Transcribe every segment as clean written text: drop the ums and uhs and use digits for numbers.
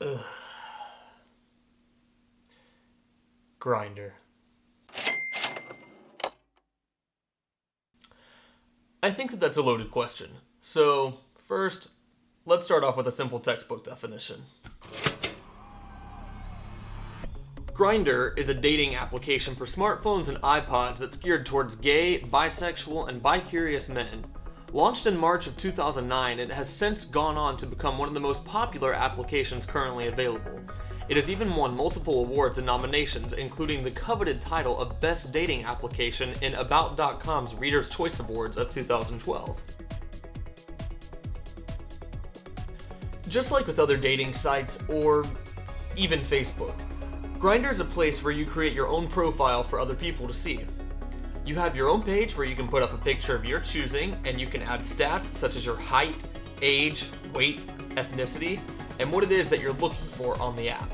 Ugh. Grindr. I think that that's a loaded question. So, first, let's start off with a simple textbook definition. Grindr is a dating application for smartphones and iPods that's geared towards gay, bisexual, and bi-curious men. Launched in March of 2009, it has since gone on to become one of the most popular applications currently available. It has even won multiple awards and nominations, including the coveted title of Best Dating Application in About.com's Reader's Choice Awards of 2012. Just like with other dating sites, or even Facebook, Grindr is a place where you create your own profile for other people to see. You have your own page where you can put up a picture of your choosing, and you can add stats such as your height, age, weight, ethnicity, and what it is that you're looking for on the app.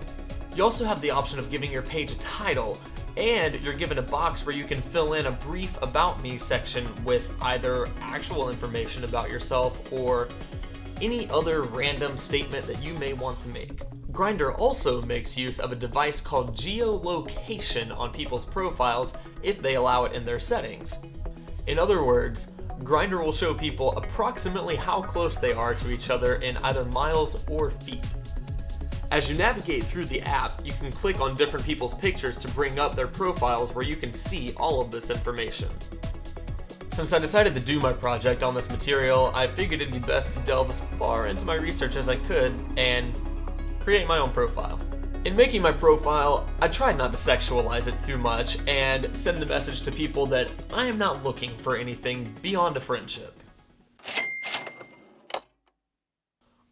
You also have the option of giving your page a title, and you're given a box where you can fill in a brief About Me section with either actual information about yourself or any other random statement that you may want to make. Grindr also makes use of a device called geolocation on people's profiles if they allow it in their settings. In other words, Grindr will show people approximately how close they are to each other in either miles or feet. As you navigate through the app, you can click on different people's pictures to bring up their profiles where you can see all of this information. Since I decided to do my project on this material, I figured it'd be best to delve as far into my research as I could and create my own profile. In making my profile, I tried not to sexualize it too much and send the message to people that I am not looking for anything beyond a friendship.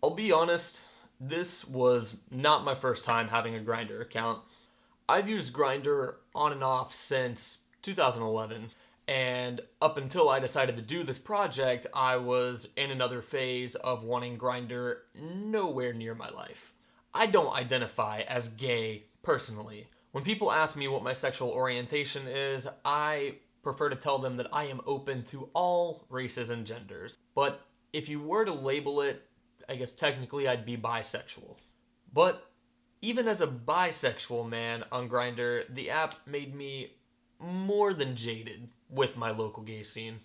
I'll be honest, this was not my first time having a Grindr account. I've used Grindr on and off since 2011, and up until I decided to do this project, I was in another phase of wanting Grindr nowhere near my life. I don't identify as gay personally. When people ask me what my sexual orientation is, I prefer to tell them that I am open to all races and genders. But if you were to label it, I guess technically I'd be bisexual. But even as a bisexual man on Grindr, the app made me more than jaded with my local gay scene.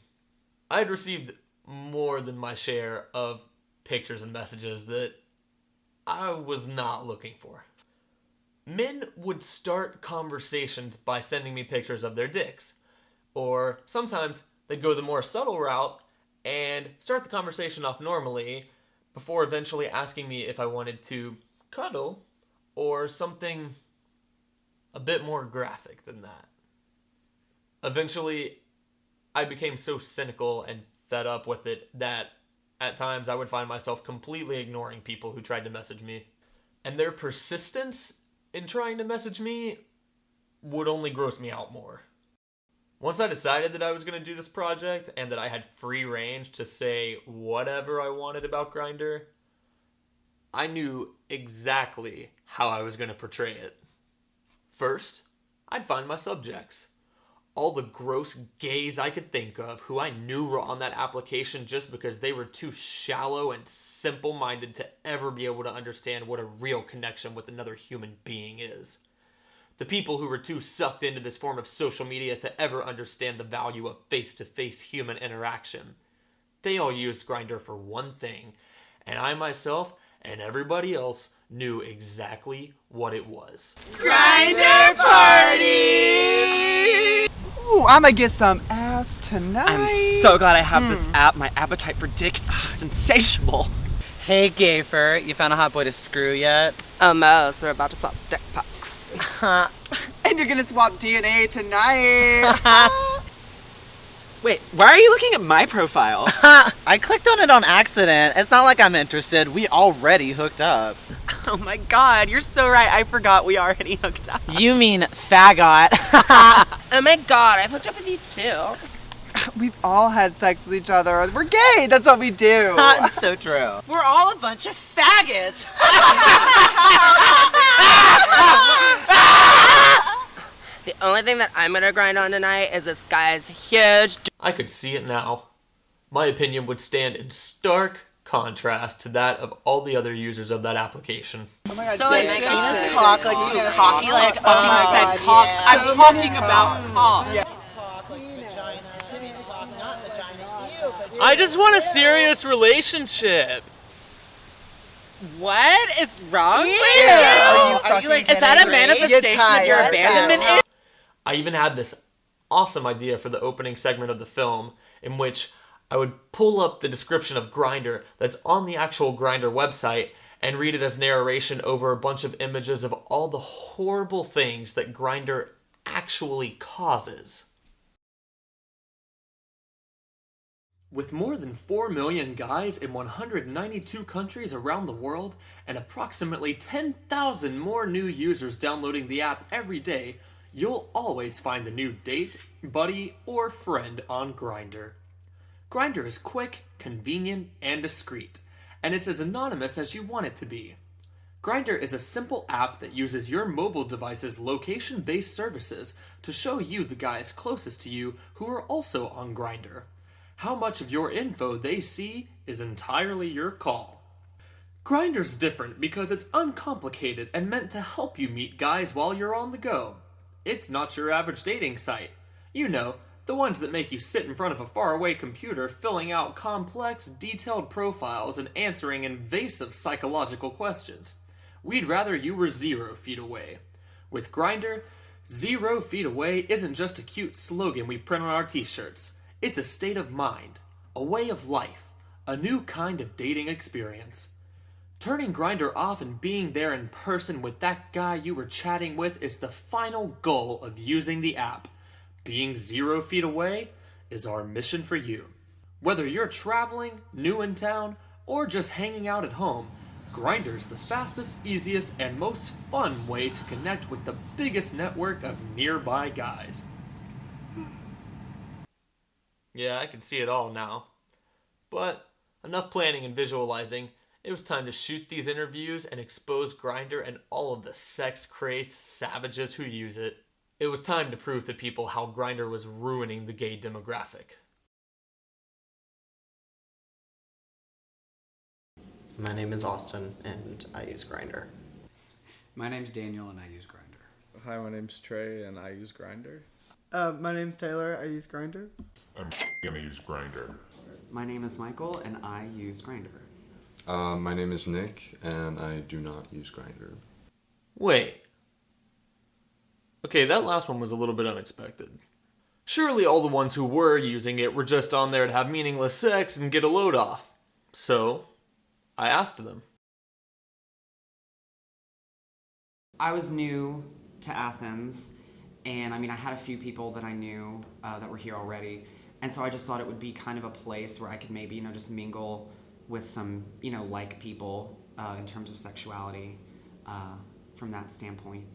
I had received more than my share of pictures and messages that I was not looking for. Men would start conversations by sending me pictures of their dicks. Or sometimes they'd go the more subtle route and start the conversation off normally before eventually asking me if I wanted to cuddle or something a bit more graphic than that. Eventually, I became so cynical and fed up with it that at times I would find myself completely ignoring people who tried to message me. And their persistence in trying to message me would only gross me out more. Once I decided that I was going to do this project and that I had free range to say whatever I wanted about Grindr, I knew exactly how I was going to portray it. First, I'd find my subjects. All the gross gays I could think of who I knew were on that application just because they were too shallow and simple-minded to ever be able to understand what a real connection with another human being is. The people who were too sucked into this form of social media to ever understand the value of face-to-face human interaction. They all used Grindr for one thing, and I myself and everybody else knew exactly what it was. Grindr party! Ooh, I'ma get some ass tonight. I'm so glad I have this app. My appetite for dicks is just insatiable. Hey, Gayfer, you found a hot boy to screw yet? Almost. We're about to swap dick pucks. And you're gonna swap DNA tonight. Wait, why are you looking at my profile? I clicked on it on accident. It's not like I'm interested. We already hooked up. Oh my god, you're so right. I forgot we already hooked up. You mean faggot. Oh my god, I've hooked up with you too. We've all had sex with each other. We're gay. That's what we do. It's so true. We're all a bunch of faggots. The only thing that I'm gonna grind on tonight is this guy's huge... I could see it now. My opinion would stand in stark contrast to that of all the other users of that application. Oh my god, So like Jake, penis cock, like you cocky, like oh my said god, cock. yeah. I'm talking about cock. I just want a serious relationship. What? It's wrong with Ew. you? Are you Is that a kidding me? manifestation of your You're tired. abandonment? I even had this awesome idea for the opening segment of the film in which I would pull up the description of Grindr that's on the actual Grindr website and read it as narration over a bunch of images of all the horrible things that Grindr actually causes. With more than 4 million guys in 192 countries around the world and approximately 10,000 more new users downloading the app every day, you'll always find a new date, buddy, or friend on Grindr. Grindr is quick, convenient, and discreet, and it's as anonymous as you want it to be. Grindr is a simple app that uses your mobile device's location-based services to show you the guys closest to you who are also on Grindr. How much of your info they see is entirely your call. Grindr's different because it's uncomplicated and meant to help you meet guys while you're on the go. It's not your average dating site. You know, the ones that make you sit in front of a faraway computer filling out complex, detailed profiles and answering invasive psychological questions. We'd rather you were 0 feet away. With Grindr, 0 feet away isn't just a cute slogan we print on our t-shirts. It's a state of mind, a way of life, a new kind of dating experience. Turning Grindr off and being there in person with that guy you were chatting with is the final goal of using the app. Being 0 feet away is our mission for you. Whether you're traveling, new in town, or just hanging out at home, Grindr's the fastest, easiest, and most fun way to connect with the biggest network of nearby guys. Yeah, I can see it all now. But enough planning and visualizing. It was time to shoot these interviews and expose Grindr and all of the sex-crazed savages who use it. It was time to prove to people how Grindr was ruining the gay demographic. My name is Austin, and I use Grindr. My name's Daniel, and I use Grindr. Hi, my name's Trey, and I use Grindr. My name's Taylor. I use Grindr. I'm gonna use Grindr. My name is Michael, and I use Grindr. My name is Nick, and I do not use Grindr. Wait. Okay, that last one was a little bit unexpected. Surely all the ones who were using it were just on there to have meaningless sex and get a load off. So, I asked them. I was new to Athens, and I mean, I had a few people that I knew that were here already, and so I just thought it would be kind of a place where I could maybe, just mingle with some, like people in terms of sexuality from that standpoint.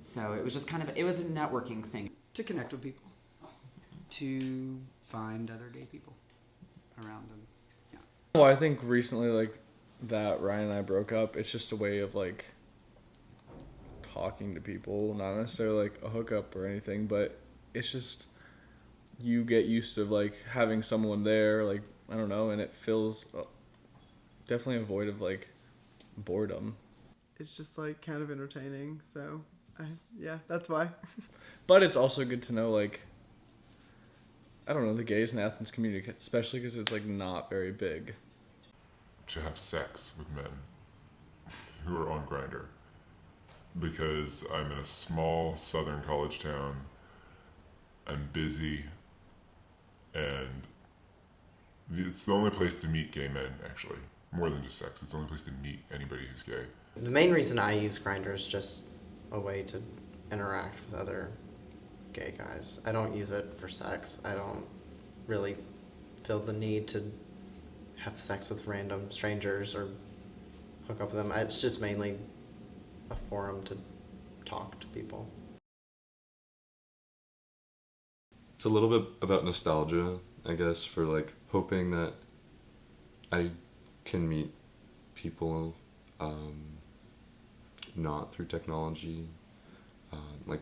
So it was just it was a networking thing. To connect with people. To find other gay people around them. Yeah. Well, I think recently, that Ryan and I broke up, it's just a way of, talking to people, not necessarily, a hookup or anything, but it's just, you get used to, having someone there, I don't know, and it fills definitely a void of, boredom. It's just kind of entertaining, so yeah, that's why. But it's also good to know, I don't know, the gays in Athens community, especially because it's, not very big. To have sex with men who are on Grindr. Because I'm in a small southern college town, I'm busy, and it's the only place to meet gay men, actually. More than just sex. It's the only place to meet anybody who's gay. The main reason I use Grindr is just a way to interact with other gay guys. I don't use it for sex. I don't really feel the need to have sex with random strangers or hook up with them. It's just mainly a forum to talk to people. It's a little bit about nostalgia, I guess, for hoping that I can meet people not through technology,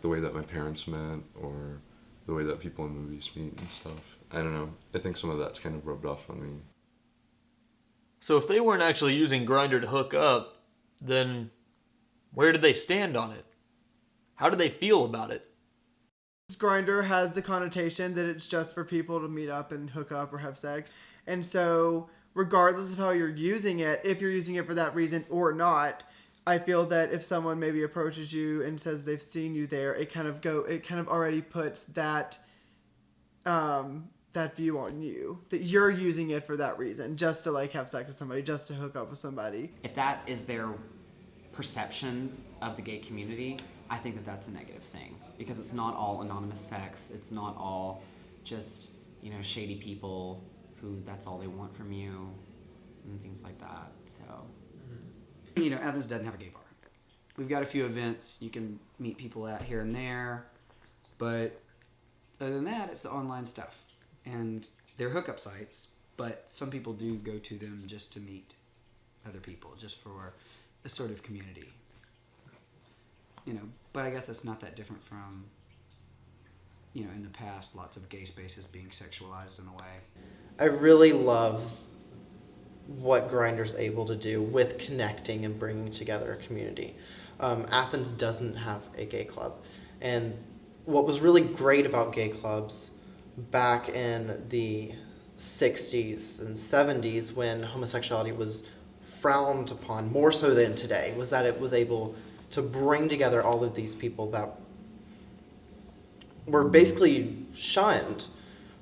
the way that my parents met or the way that people in movies meet and stuff. I don't know. I think some of that's kind of rubbed off on me. So if they weren't actually using Grindr to hook up, then where did they stand on it? How did they feel about it? Grindr has the connotation that it's just for people to meet up and hook up or have sex. And so regardless of how you're using it, if you're using it for that reason or not, I feel that if someone maybe approaches you and says they've seen you there, it kind of already puts that that view on you, that you're using it for that reason, just to like have sex with somebody, just to hook up with somebody. If that is their perception of the gay community, I think that that's a negative thing, because it's not all anonymous sex. It's not all just, shady people who that's all they want from you and things like that. So, Athens doesn't have a gay bar. We've got a few events you can meet people at here and there, but other than that, it's the online stuff. And they're hookup sites, but some people do go to them just to meet other people, just for a sort of community. But I guess that's not that different from, in the past, lots of gay spaces being sexualized in a way. I really love what Grindr's able to do with connecting and bringing together a community. Athens doesn't have a gay club. And what was really great about gay clubs back in the 60s and 70s, when homosexuality was frowned upon more so than today, was that it was able to bring together all of these people that were basically shunned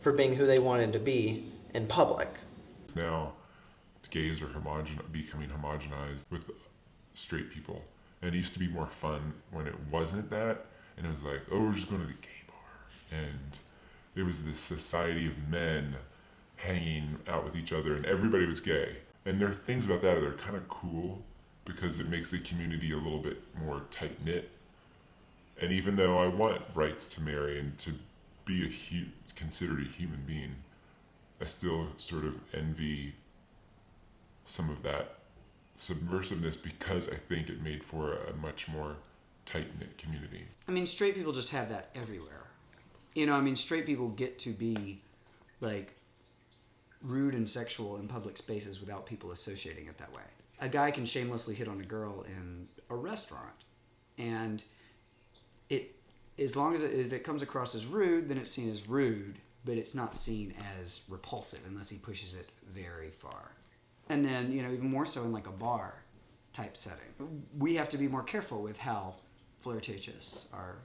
for being who they wanted to be in public. Now, gays are becoming homogenized with straight people. And it used to be more fun when it wasn't that, and it was like, oh, we're just going to the gay bar. And it was this society of men hanging out with each other, and everybody was gay. And there are things about that that are kind of cool, because it makes the community a little bit more tight-knit. And even though I want rights to marry and to be considered a human being, I still sort of envy some of that subversiveness, because I think it made for a much more tight-knit community. Straight people just have that everywhere. Straight people get to be, rude and sexual in public spaces without people associating it that way. A guy can shamelessly hit on a girl in a restaurant, and as long as if it comes across as rude, then it's seen as rude, but it's not seen as repulsive unless he pushes it very far. And then, even more so in a bar type setting. We have to be more careful with how flirtatious or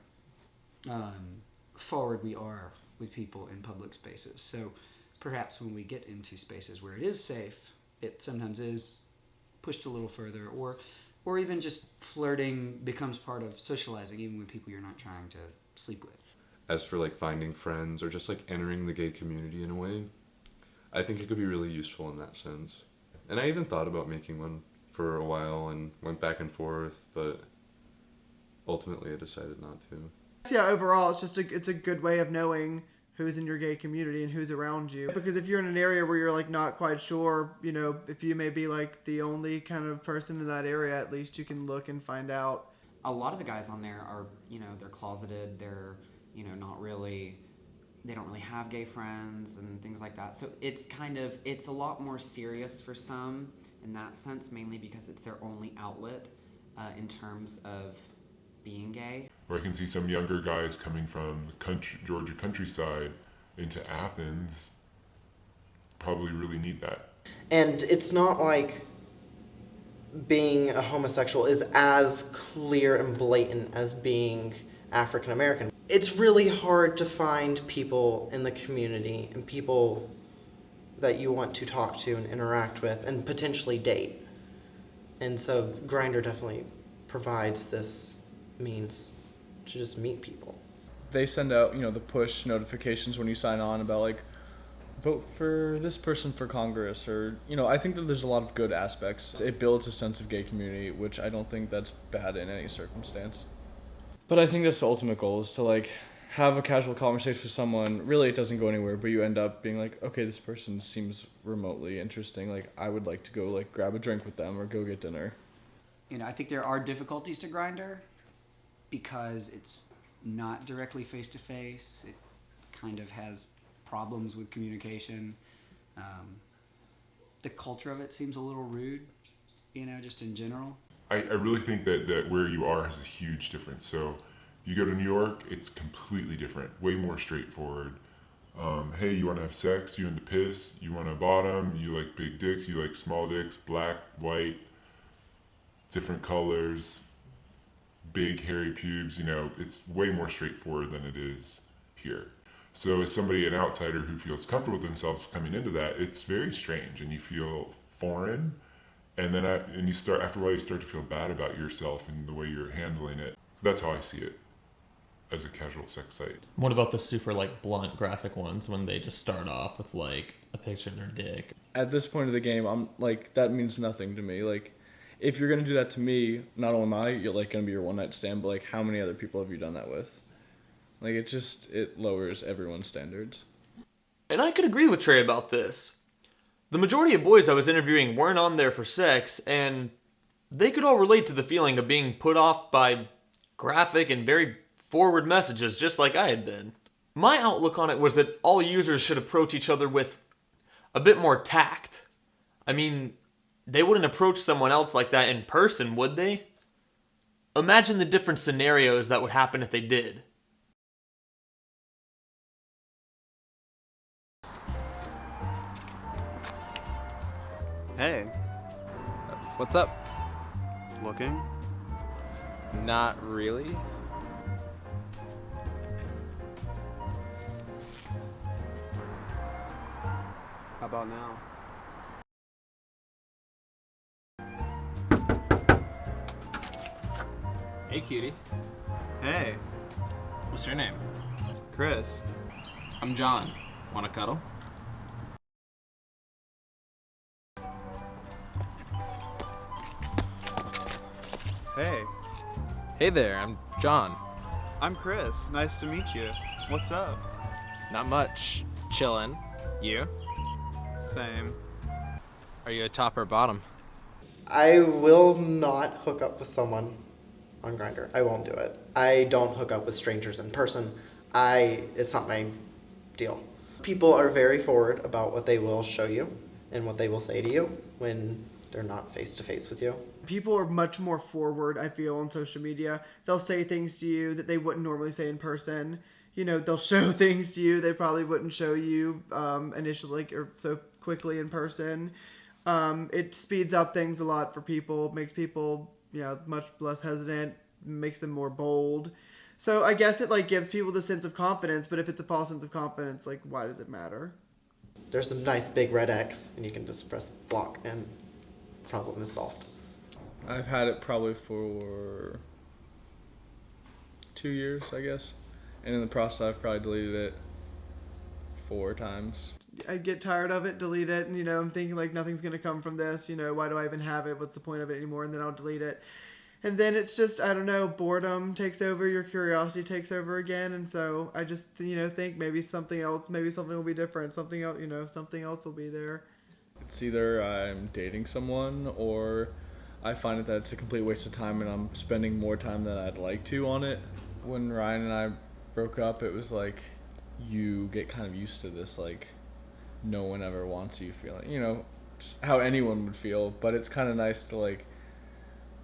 forward we are with people in public spaces. So perhaps when we get into spaces where it is safe, it sometimes is pushed a little further, or even just flirting becomes part of socializing, even with people you're not trying to sleep with. As for finding friends or just entering the gay community in a way, I think it could be really useful in that sense. And I even thought about making one for a while and went back and forth, but ultimately I decided not to. Yeah, overall, it's a good way of knowing who's in your gay community and who's around you. Because if you're in an area where you're not quite sure, if you may be the only kind of person in that area, at least you can look and find out. A lot of the guys on there are, they're closeted, they're, they don't really have gay friends and things like that. So it's a lot more serious for some in that sense, mainly because it's their only outlet in terms of being gay. Or I can see some younger guys coming from the Georgia countryside into Athens probably really need that. And it's not like being a homosexual is as clear and blatant as being African American. It's really hard to find people in the community and people that you want to talk to and interact with and potentially date. And so Grindr definitely provides this means to just meet people. They send out, the push notifications when you sign on about vote for this person for Congress, or, I think that there's a lot of good aspects. It builds a sense of gay community, which I don't think that's bad in any circumstance. But I think that's the ultimate goal, is to have a casual conversation with someone. Really, it doesn't go anywhere, but you end up being okay, this person seems remotely interesting. I would like to go grab a drink with them or go get dinner. I think there are difficulties to Grindr because it's not directly face-to-face. It kind of has problems with communication. The culture of it seems a little rude, just in general. I really think that where you are has a huge difference. So you go to New York, it's completely different, way more straightforward. Hey, you want to have sex? You into piss? You want a bottom? You like big dicks? You like small dicks? Black, white, different colors, big hairy pubes? It's way more straightforward than it is here. So as somebody, an outsider who feels comfortable with themselves coming into that, it's very strange, and you feel foreign. And then after a while, you start to feel bad about yourself and the way you're handling it. So that's how I see it as a casual sex site. What about the super blunt graphic ones when they just start off with a picture of their dick? At this point of the game, I'm that means nothing to me. If you're gonna do that to me, not only am I gonna be your one night stand, but how many other people have you done that with? It lowers everyone's standards. And I could agree with Trey about this. The majority of boys I was interviewing weren't on there for sex, and they could all relate to the feeling of being put off by graphic and very forward messages, just like I had been. My outlook on it was that all users should approach each other with a bit more tact. I mean, they wouldn't approach someone else like that in person, would they? Imagine the different scenarios that would happen if they did. Hey, What's up? looking? Not really. How about now? Hey, cutie. Hey, What's your name? Chris. I'm John. Want to cuddle? Hey, Hey there, I'm John. I'm Chris. Nice to meet you. What's up? Not much. Chillin'. You? Same. Are you a top or bottom? I will not hook up with someone on Grindr. I won't do it. I don't hook up with strangers in person. It's not my deal. People are very forward about what they will show you and what they will say to you when they're not face to face with you. People are much more forward, I feel, on social media. They'll say things to you that they wouldn't normally say in person. They'll show things to you they probably wouldn't show you initially or so quickly in person. It speeds up things a lot for people, makes people much less hesitant, makes them more bold. So I guess it gives people the sense of confidence, but if it's a false sense of confidence, why does it matter? There's a nice big red X, and you can just press block, and problem is solved. I've had it probably for 2 years, I guess. And in the process, I've probably deleted it 4 times. I get tired of it, delete it, and I'm thinking nothing's gonna come from this. Why do I even have it? What's the point of it anymore? And then I'll delete it. And then it's just, I don't know, boredom takes over, your curiosity takes over again, and so I just think maybe something will be different, something else will be there. It's either I'm dating someone or I find that it's a complete waste of time and I'm spending more time than I'd like to on it. When Ryan and I broke up, it was you get kind of used to this no one ever wants you feeling, just how anyone would feel, but it's kind of nice to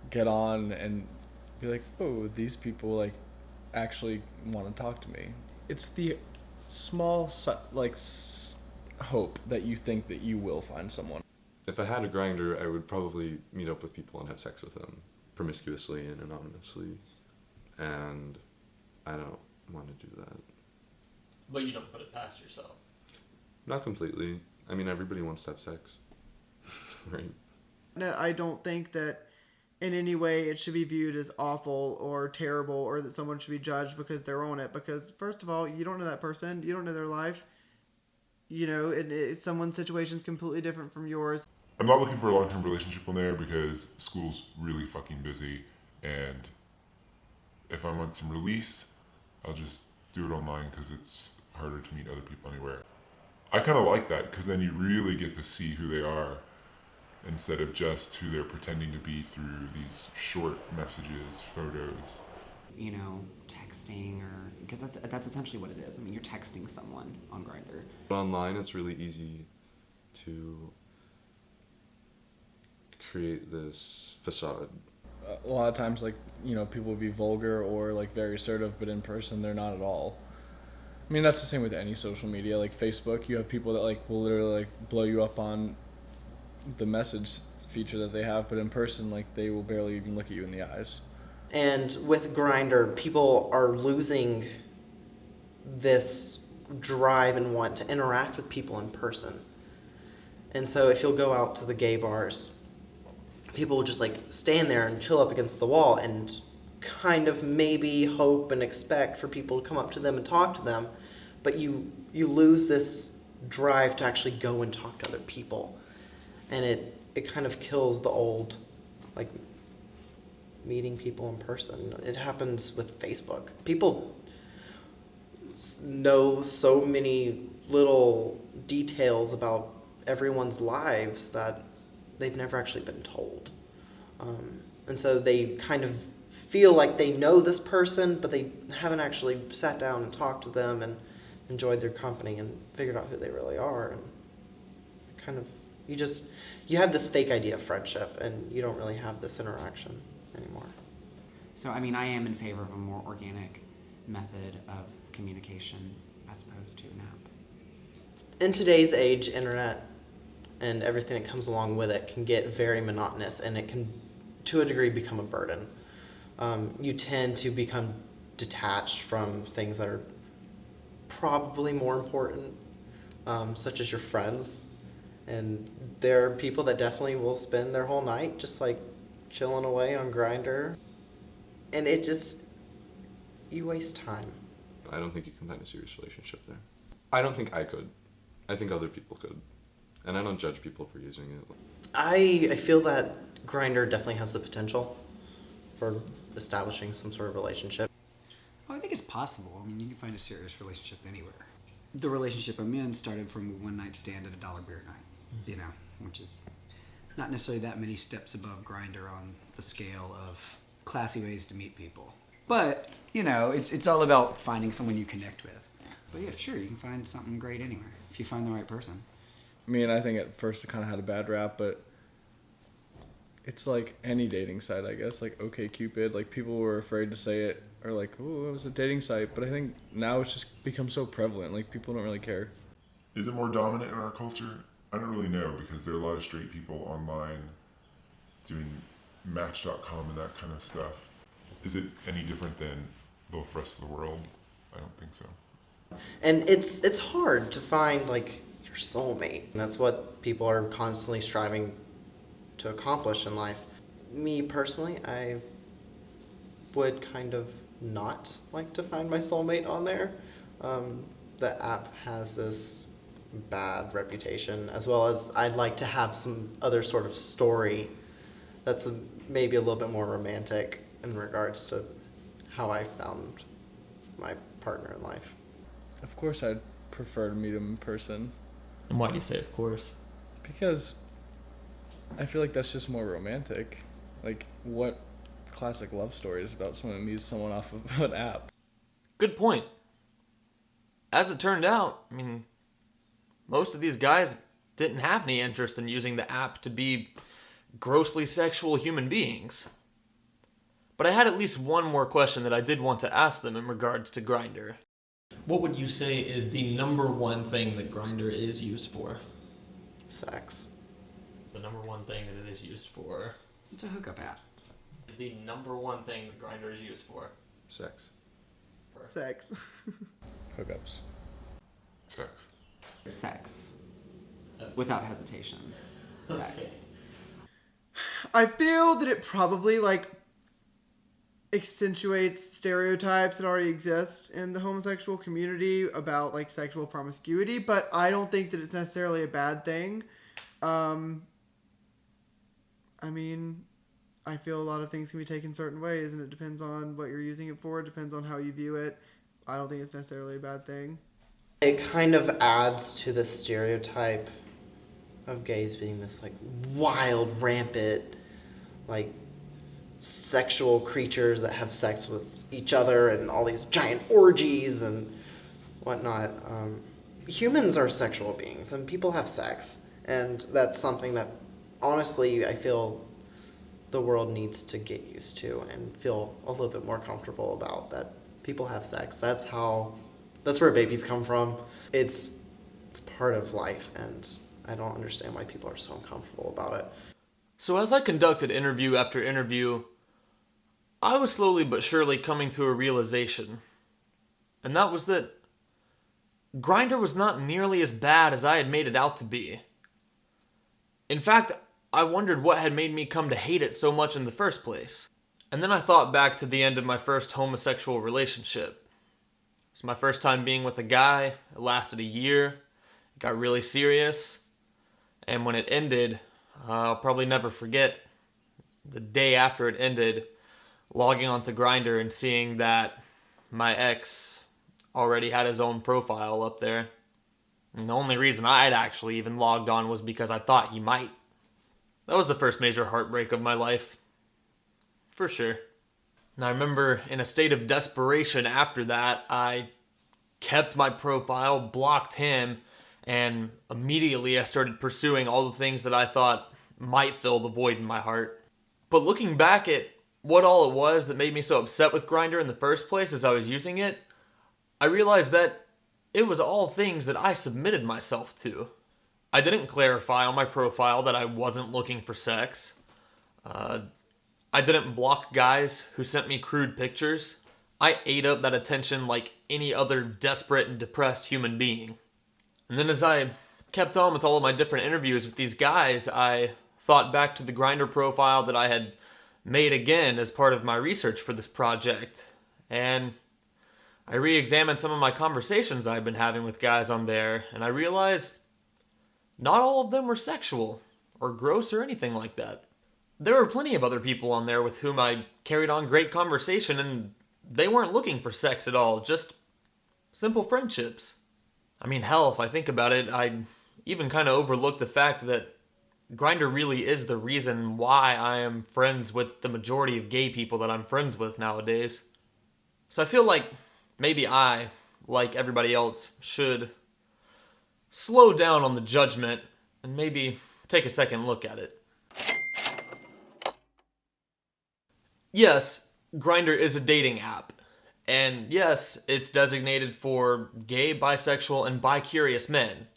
get on and be oh, these people actually want to talk to me. It's the small hope that you think that you will find someone. If I had a Grindr, I would probably meet up with people and have sex with them promiscuously and anonymously, and I don't want to do that. But you don't put it past yourself. Not completely. I mean, everybody wants to have sex, right? No, I don't think that in any way it should be viewed as awful or terrible or that someone should be judged because they're on it. Because first of all, you don't know that person. You don't know their life. Someone's situation is completely different from yours. I'm not looking for a long-term relationship on there because school's really fucking busy, and if I want some release, I'll just do it online because it's harder to meet other people anywhere. I kind of like that because then you really get to see who they are instead of just who they're pretending to be through these short messages, photos. Texting because that's essentially what it is. I mean, you're texting someone on Grindr. Online, it's really easy to create this facade. A lot of times, like, you know, people would be vulgar or like very assertive, but in person they're not at all. I mean, that's the same with any social media. Like Facebook, you have people that like will literally like blow you up on the message feature that they have, but in person, like, they will barely even look at you in the eyes. And with Grindr, people are losing this drive and want to interact with people in person. And so if you'll go out to the gay bars, people will just like stand there and chill up against the wall and kind of maybe hope and expect for people to come up to them and talk to them, but you lose this drive to actually go and talk to other people. And it kind of kills the old, like, meeting people in person. It happens with Facebook. People know so many little details about everyone's lives that they've never actually been told. And so they kind of feel like they know this person, but they haven't actually sat down and talked to them and enjoyed their company and figured out who they really are. And kind of, you have this fake idea of friendship, and you don't really have this interaction anymore. So, I mean, I am in favor of a more organic method of communication as opposed to an app. In today's age, internet and everything that comes along with it can get very monotonous, and it can, to a degree, become a burden. You tend to become detached from things that are probably more important, such as your friends. And there are people that definitely will spend their whole night just like chilling away on Grindr. And it just, you waste time. I don't think you can find a serious relationship there. I don't think I could. I think other people could. And I don't judge people for using it. I feel that Grindr definitely has the potential for establishing some sort of relationship. Oh, I think it's possible. I mean, you can find a serious relationship anywhere. The relationship I'm in started from a one-night stand at a $1 beer night, you know, which is not necessarily that many steps above Grindr on the scale of classy ways to meet people. But, you know, it's all about finding someone you connect with. But yeah, sure, you can find something great anywhere if you find the right person. I mean, I think at first it kind of had a bad rap, but it's like any dating site, I guess. Like OkCupid, like people were afraid to say it, or like, oh, it was a dating site. But I think now it's just become so prevalent. Like people don't really care. Is it more dominant in our culture? I don't really know, because there are a lot of straight people online doing Match.com and that kind of stuff. Is it any different than the rest of the world? I don't think so. And it's hard to find like your soulmate. And that's what people are constantly striving to accomplish in life. Me personally, I would kind of not like to find my soulmate on there. The app has this bad reputation, as well as I'd like to have some other sort of story that's maybe a little bit more romantic in regards to how I found my partner in life. Of course, I'd prefer to meet him in person. And why do you say of course? Because I feel like that's just more romantic. Like, what classic love story is about someone who meets someone off of an app? Good point. As it turned out, I mean, most of these guys didn't have any interest in using the app to be grossly sexual human beings. But I had at least one more question that I did want to ask them in regards to Grindr. What would you say is the number one thing that Grindr is used for? Sex. The number one thing that it is used for? It's a hookup app. The number one thing that Grindr is used for? Sex. Sex. Hookups. Sex. Sex. Without hesitation. Sex. I feel that it probably like accentuates stereotypes that already exist in the homosexual community about like sexual promiscuity, but I don't think that it's necessarily a bad thing. I mean, I feel a lot of things can be taken certain ways, and it depends on what you're using it for. It depends on how you view it. I don't think it's necessarily a bad thing. It kind of adds to the stereotype of gays being this like wild, rampant, like sexual creatures that have sex with each other and all these giant orgies and whatnot. Humans are sexual beings, and people have sex, and that's something that honestly, I feel the world needs to get used to and feel a little bit more comfortable about that people have sex. That's where babies come from. It's part of life, and I don't understand why people are so uncomfortable about it. So as I conducted interview after interview, I was slowly but surely coming to a realization. And that was that Grindr was not nearly as bad as I had made it out to be. In fact, I wondered what had made me come to hate it so much in the first place. And then I thought back to the end of my first homosexual relationship. It was my first time being with a guy. It lasted a year. It got really serious. And when it ended, I'll probably never forget the day after it ended, logging onto Grindr and seeing that my ex already had his own profile up there. And the only reason I'd actually even logged on was because I thought he might. That was the first major heartbreak of my life. For sure. And I remember in a state of desperation after that, I kept my profile, blocked him, and immediately I started pursuing all the things that I thought might fill the void in my heart. But looking back at what all it was that made me so upset with Grindr in the first place as I was using it, I realized that it was all things that I submitted myself to. I didn't clarify on my profile that I wasn't looking for sex. I didn't block guys who sent me crude pictures. I ate up that attention like any other desperate and depressed human being. And then as I kept on with all of my different interviews with these guys, I thought back to the Grindr profile that I had made again as part of my research for this project. And I re-examined some of my conversations I've been having with guys on there, and I realized not all of them were sexual, or gross, or anything like that. There were plenty of other people on there with whom I carried on great conversation, and they weren't looking for sex at all, just simple friendships. I mean, hell, if I think about it, I even kind of overlooked the fact that Grindr really is the reason why I am friends with the majority of gay people that I'm friends with nowadays. So I feel like maybe I, like everybody else, should slow down on the judgment and maybe take a second look at it. Yes, Grindr is a dating app. And yes, it's designated for gay, bisexual, and bi-curious men.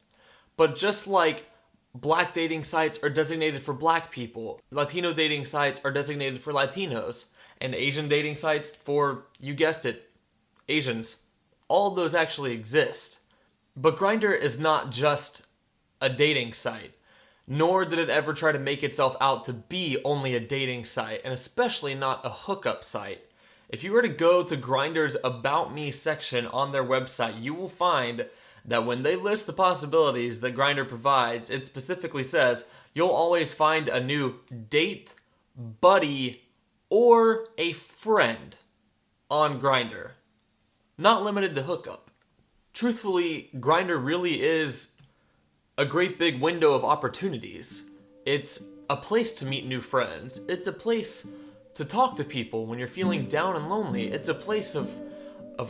But just like black dating sites are designated for black people, Latino dating sites are designated for Latinos, and Asian dating sites for, you guessed it, Asians. All of those actually exist. But Grindr is not just a dating site, nor did it ever try to make itself out to be only a dating site, and especially not a hookup site. If you were to go to Grindr's About Me section on their website, you will find that when they list the possibilities that Grindr provides, it specifically says you'll always find a new date, buddy, or a friend on Grindr. Not limited to hookup. Truthfully, Grindr really is a great big window of opportunities. It's a place to meet new friends. It's a place to talk to people when you're feeling down and lonely. It's a place of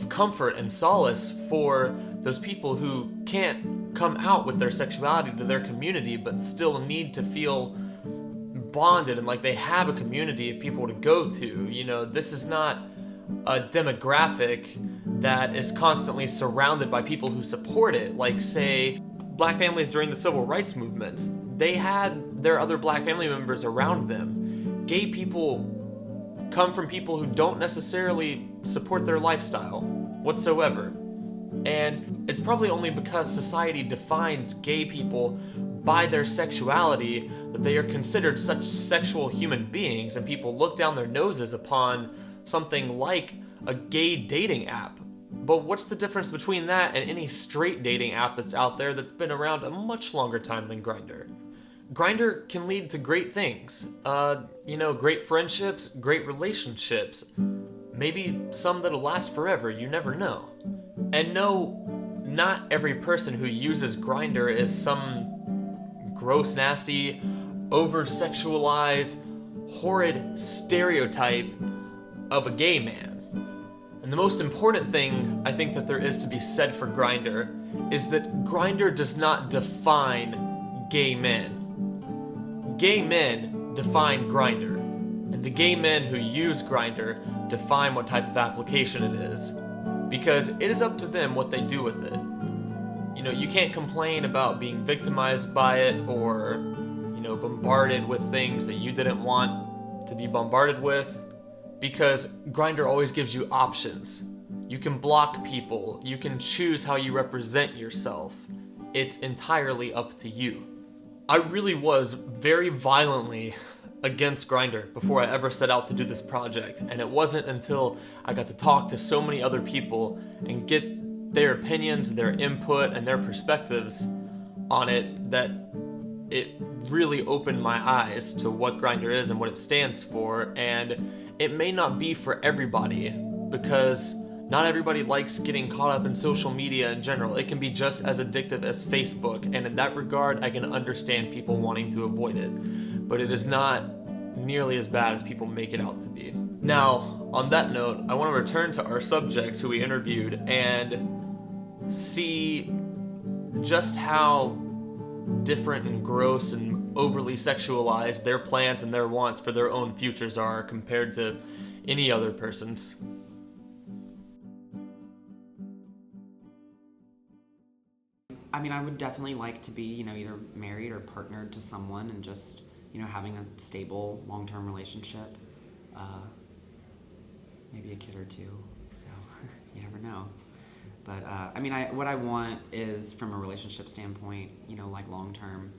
comfort and solace for those people who can't come out with their sexuality to their community but still need to feel bonded and like they have a community of people to go to. You know, this is not a demographic that is constantly surrounded by people who support it. Like, say, black families during the civil rights movements. They had their other black family members around them. Gay people come from people who don't necessarily support their lifestyle whatsoever. And it's probably only because society defines gay people by their sexuality that they are considered such sexual human beings, and people look down their noses upon something like a gay dating app. But what's the difference between that and any straight dating app that's out there that's been around a much longer time than Grindr? Grindr can lead to great things. Great friendships, great relationships. Maybe some that'll last forever, you never know. And no, not every person who uses Grindr is some gross, nasty, over-sexualized, horrid stereotype of a gay man. And the most important thing I think that there is to be said for Grindr is that Grindr does not define gay men. gay men define Grindr, and the gay men who use Grindr define what type of application it is, because it is up to them what they do with it. You know, you can't complain about being victimized by it or, you know, bombarded with things that you didn't want to be bombarded with, because Grindr always gives you options. You can block people, you can choose how you represent yourself. It's entirely up to you. I really was very violently against Grindr before I ever set out to do this project, and it wasn't until I got to talk to so many other people and get their opinions, their input, and their perspectives on it that it really opened my eyes to what Grindr is and what it stands for. And it may not be for everybody, because not everybody likes getting caught up in social media in general. It can be just as addictive as Facebook, and in that regard, I can understand people wanting to avoid it. But it is not nearly as bad as people make it out to be. Now, on that note, I want to return to our subjects who we interviewed and see just how different and gross and overly sexualized their plans and their wants for their own futures are compared to any other person's. I mean, I would definitely like to be, you know, either married or partnered to someone and just, you know, having a stable, long-term relationship. Maybe a kid or two, so you never know. But, I mean, what I want is, from a relationship standpoint, you know, like long-term,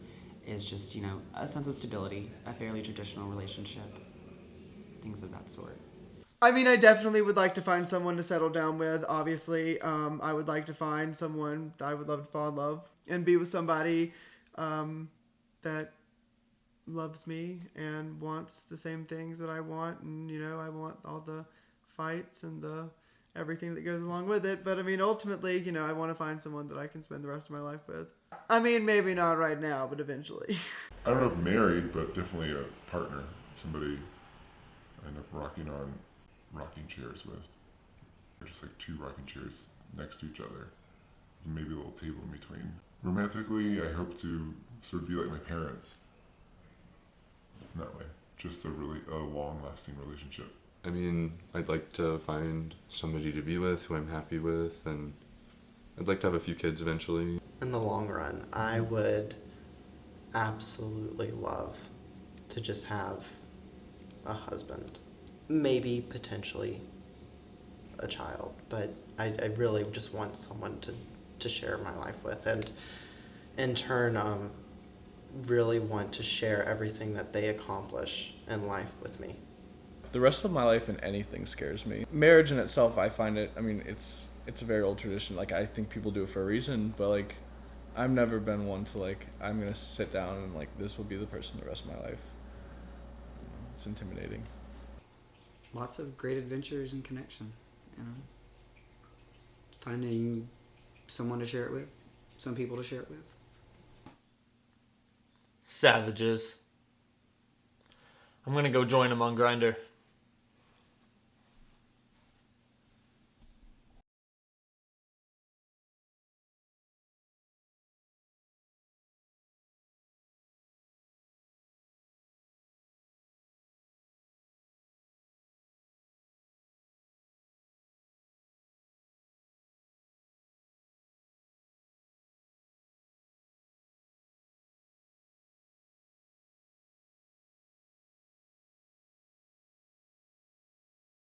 is just, you know, a sense of stability, a fairly traditional relationship, things of that sort. I mean, I definitely would like to find someone to settle down with, obviously. I would like to find someone that I would love to fall in love and be with somebody that loves me and wants the same things that I want. And, you know, I want all the fights and the everything that goes along with it. But, I mean, ultimately, you know, I want to find someone that I can spend the rest of my life with. I mean, maybe not right now, but eventually. I don't know if married, but definitely a partner. Somebody I end up rocking chairs with. They're just like two rocking chairs next to each other. Maybe a little table in between. Romantically, I hope to sort of be like my parents. In that way. Just a really long-lasting relationship. I mean, I'd like to find somebody to be with who I'm happy with, and I'd like to have a few kids eventually. In the long run, I would absolutely love to just have a husband. Maybe potentially a child, but I really just want someone to share my life with, and in turn really want to share everything that they accomplish in life with me. The rest of my life in anything scares me. Marriage in itself, I find it, I mean, it's a very old tradition. Like, I think people do it for a reason, but like, I've never been one to like, I'm gonna sit down and like, this will be the person the rest of my life. It's intimidating. Lots of great adventures and connection, you know. Finding someone to share it with, some people to share it with. Savages. I'm gonna go join them on Grindr.